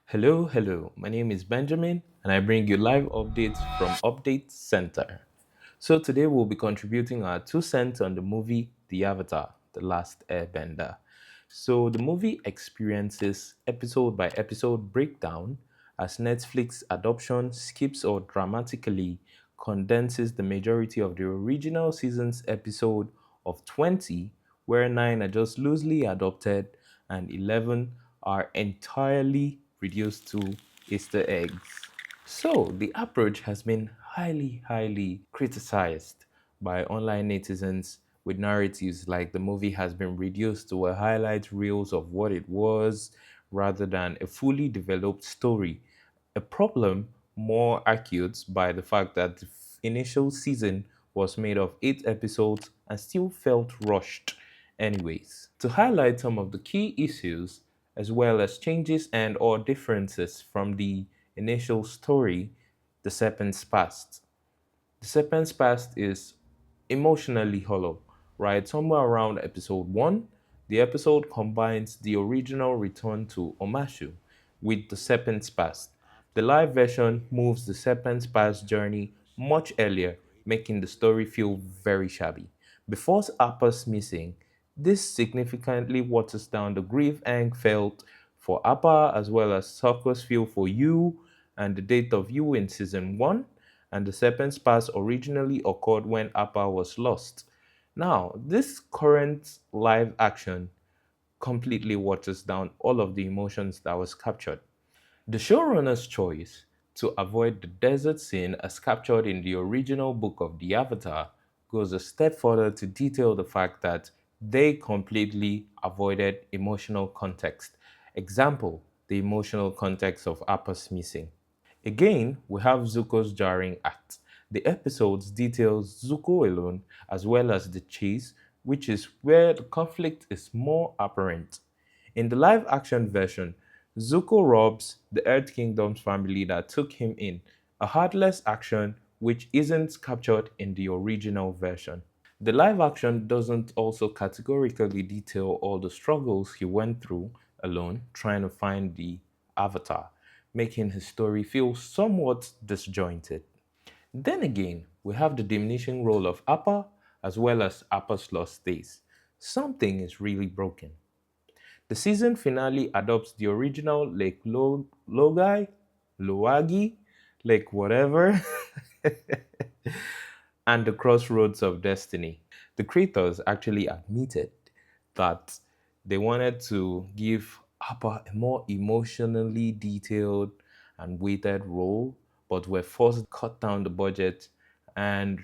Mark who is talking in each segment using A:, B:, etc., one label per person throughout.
A: Hello. My name is Benjamin, and I bring you live updates from Update Center. So today we'll be contributing our 2 cents on the movie The Avatar: The Last Airbender. So the movie experiences episode by episode breakdown as Netflix adoption skips or dramatically condenses the majority of the original season's episode of 20, where 9 are just loosely adopted and 11 are entirely reduced to Easter eggs. So, the approach has been highly criticized by online netizens with narratives like the movie has been reduced to a highlight reels of what it was rather than a fully developed story. A problem more acute by the fact that the initial season was made of 8 episodes and still felt rushed anyways. To highlight some of the key issues as well as changes and or differences from the initial story, The Serpent's Past. The Serpent's Past is emotionally hollow, right? Somewhere around episode 1, the episode combines the original return to Omashu with The Serpent's Past. The live version moves the Serpent's Past journey much earlier, making the story feel very shabby. Before Appa's missing, this significantly waters down the grief Aang felt for Appa as well as Sokka's feel for you and the date of you in season 1, and the Serpent's Pass originally occurred when Appa was lost. Now, this current live action completely waters down all of the emotions that was captured. The showrunner's choice to avoid the desert scene as captured in the original book of the Avatar goes a step further to detail the fact that they completely avoided emotional context. Example, the emotional context of Appa's missing. Again, we have Zuko's jarring act. The episodes details Zuko alone as well as the chase, which is where the conflict is more apparent. In the live action version, Zuko robs the Earth Kingdom's family that took him in, a heartless action which isn't captured in the original version. The live action doesn't also categorically detail all the struggles he went through alone trying to find the avatar, making his story feel somewhat disjointed. Then again, we have the diminishing role of Appa as well as Appa's lost days. Something is really broken. The season finale adopts the original Lake Logai, Loagi, Lake whatever, and the crossroads of destiny. The creators actually admitted that they wanted to give Appa a more emotionally detailed and weighted role, but were forced to cut down the budget. And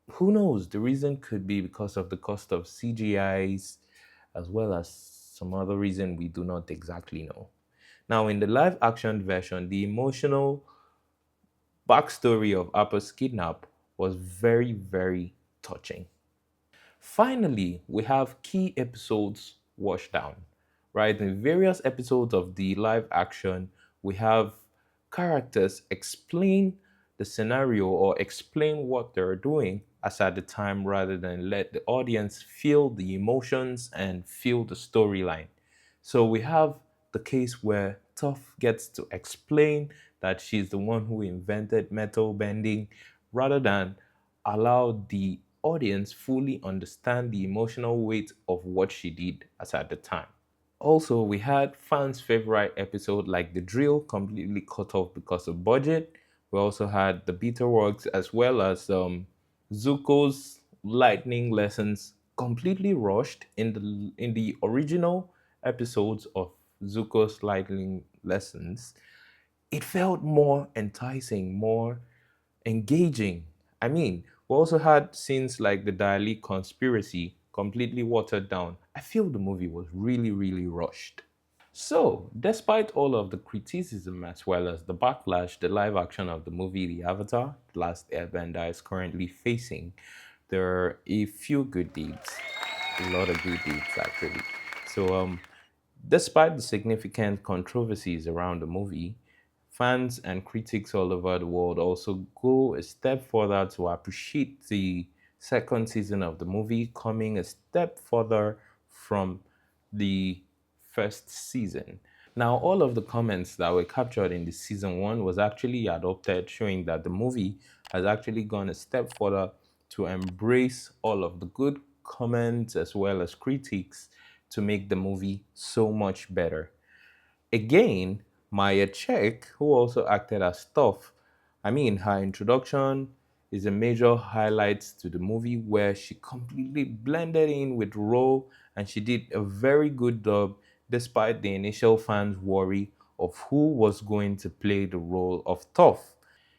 A: who knows, the reason could be because of the cost of CGIs, as well as some other reason we do not exactly know. Now, in the live action version, the emotional backstory of Appa's kidnap was very touching. Finally, we have key episodes washed down, right? In various episodes of the live action, we have characters explain the scenario or explain what they're doing as at the time rather than let the audience feel the emotions and feel the storyline. So we have the case where Toph gets to explain that she's the one who invented metal bending rather than allow the audience fully understand the emotional weight of what she did as at the time. Also, we had fans' favorite episode like the drill completely cut off because of budget. We also had the beta works as well as Zuko's lightning lessons completely rushed in the original episodes of Zuko's lightning lessons. It felt more enticing, more engaging. I mean, we also had scenes like the Daily conspiracy completely watered down. I feel the movie was really rushed. So, despite all of the criticism as well as the backlash the live action of the movie The Avatar, The Last Airbender is currently facing, there are a few good deeds. A lot of good deeds actually. So despite the significant controversies around the movie, fans and critics all over the world also go a step further to appreciate the second season of the movie coming a step further from the first season. Now, all of the comments that were captured in the season one was actually adopted, showing that the movie has actually gone a step further to embrace all of the good comments as well as critiques to make the movie so much better. Again, Maya Czech, who also acted as Toph, her introduction is a major highlight to the movie where she completely blended in with the role and she did a very good job despite the initial fans' worry of who was going to play the role of Toph.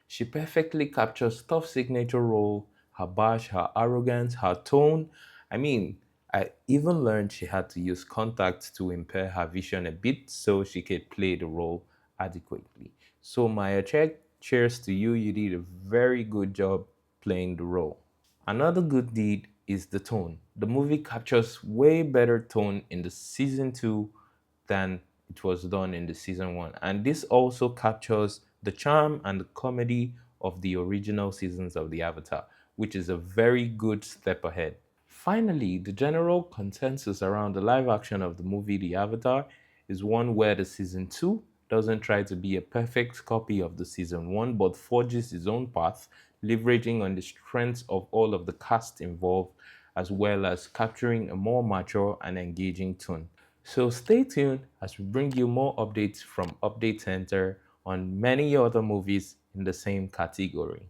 A: She perfectly captures Toph's signature role, her bash, her arrogance, her tone. I mean, I even learned she had to use contacts to impair her vision a bit so she could play the role adequately. So, Maya Check, cheers to you. You did a very good job playing the role. Another good deed is the tone. The movie captures way better tone in the season 2 than it was done in the season 1. And this also captures the charm and the comedy of the original seasons of the Avatar, which is a very good step ahead. Finally, the general consensus around the live action of the movie The Avatar is one where the season 2 doesn't try to be a perfect copy of the season 1 but forges its own path, leveraging on the strengths of all of the cast involved as well as capturing a more mature and engaging tone. So stay tuned as we bring you more updates from Update Center on many other movies in the same category.